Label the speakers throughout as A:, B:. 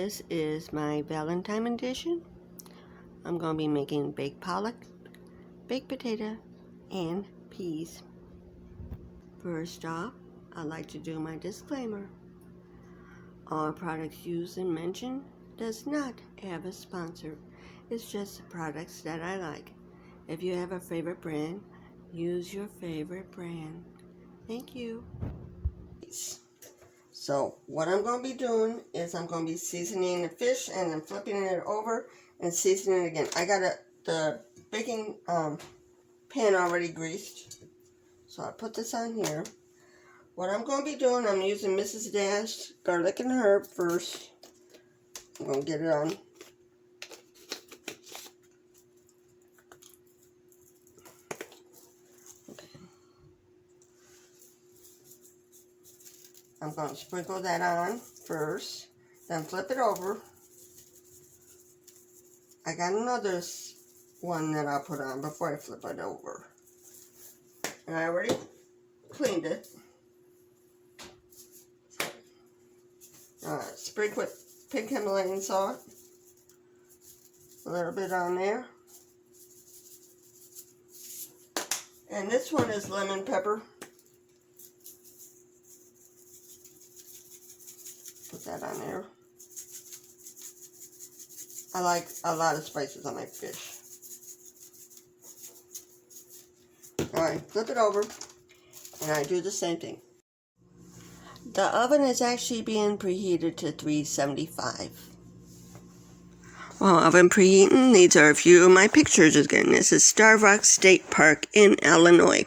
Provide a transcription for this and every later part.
A: This is my Valentine edition. I'm going to be making baked pollock, baked potato, and peas. First off, I'd like to do my disclaimer. All products used and mentioned does not have a sponsor. It's just products that I like. If you have a favorite brand, use your favorite brand. Thank you. So what I'm going to be doing is I'm going to be seasoning the fish and then flipping it over and seasoning it again. I got the baking pan already greased. So I put this on here. What I'm going to be doing, I'm using Mrs. Dash garlic and herb first. I'm going to get it on. Okay. I'm going to sprinkle that on first, then flip it over. I got another one that I'll put on before I flip it over. And I already cleaned it. Sprig with pink Himalayan salt. A little bit on there. And this one is lemon pepper. Put that on there. I like a lot of spices on my fish. Alright, flip it over, and I do the same thing. The oven is actually being preheated to 375. While oven preheating, these are a few of my pictures again. This is Starbucks State Park in Illinois.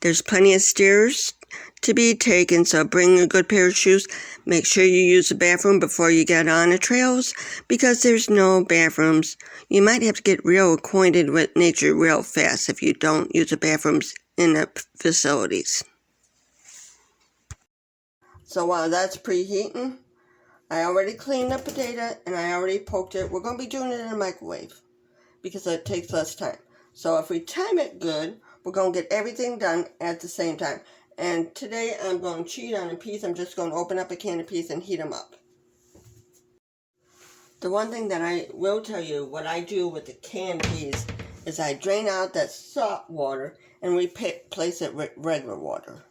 A: There's plenty of stairs to be taken, so bring a good pair of shoes. Make sure you use the bathroom before you get on the trails, because there's no bathrooms. You might have to get real acquainted with nature real fast if you don't use the bathrooms in the facilities. So while that's preheating, I already cleaned the potato and I already poked it. We're going to be doing it in a microwave because it takes less time. So if we time it good, we're going to get everything done at the same time. And today I'm going to cheat on the peas. I'm just going to open up a can of peas and heat them up. The one thing that I will tell you, what I do with the canned peas is I drain out that salt water and replace it with regular water.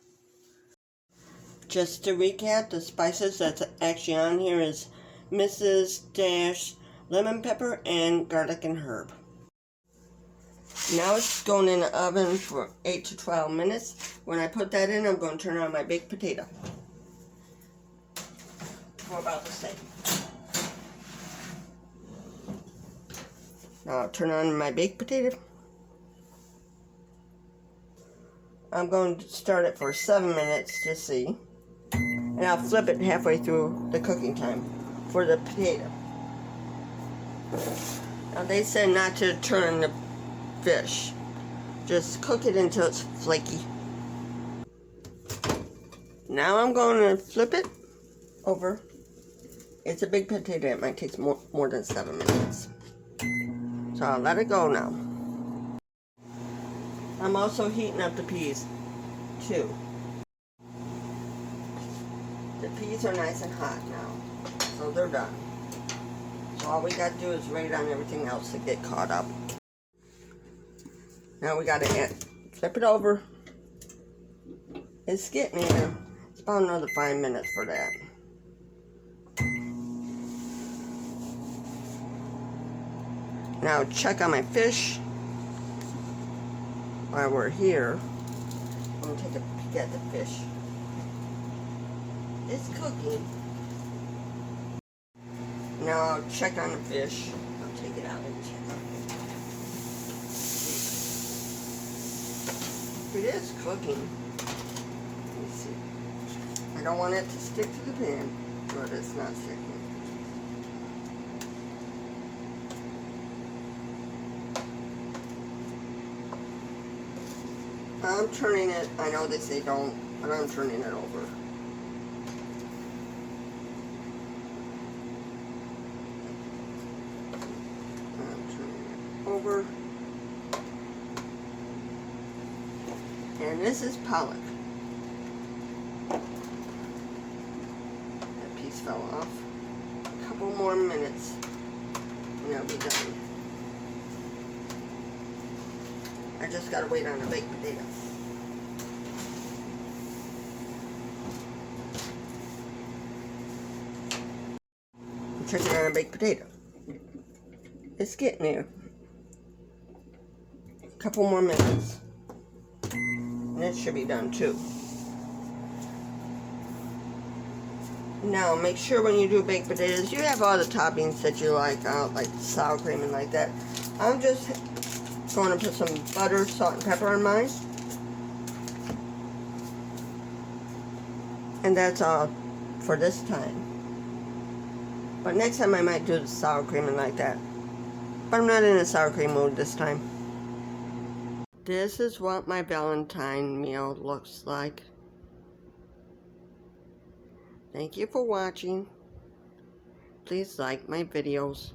A: Just to recap, the spices that's actually on here is Mrs. Dash, lemon pepper, and garlic and herb. Now it's going in the oven for 8 to 12 minutes. When I put that in, I'm going to turn on my baked potato. For about the same. Now I'll turn on my baked potato. I'm going to start it for 7 minutes to see. And I'll flip it halfway through the cooking time for the potato. Now they said not to turn the fish. Just cook it until it's flaky. Now I'm going to flip it over. It's a big potato. It might take more than 7 minutes. So I'll let it go now. I'm also heating up the peas too. The peas are nice and hot now, so they're done. So all we got to do is wait on everything else to get caught up. Now we got to flip it over. It's getting there. It's about another 5 minutes for that. Now check on my fish. While we're here, I'm going to take a peek at the fish. It's cooking. Now I'll check on the fish. I'll take it out and check on it. It is cooking. Let me see. I don't want it to stick to the pan, but it's not sticking. I'm turning it. I know they say don't, but I'm turning it over. Over. And this is Pollock. That piece fell off. A couple more minutes and I'll be done. I just gotta wait on a baked potato. I'm checking on a baked potato. It's getting there. A couple more minutes. And it should be done too. Now make sure when you do baked potatoes you have all the toppings that you like sour cream and like that. I'm just going to put some butter, salt, and pepper on mine. And that's all for this time. But next time I might do the sour cream and like that. But I'm not in a sour cream mood this time. This is what my Valentine meal looks like. Thank you for watching. Please like my videos.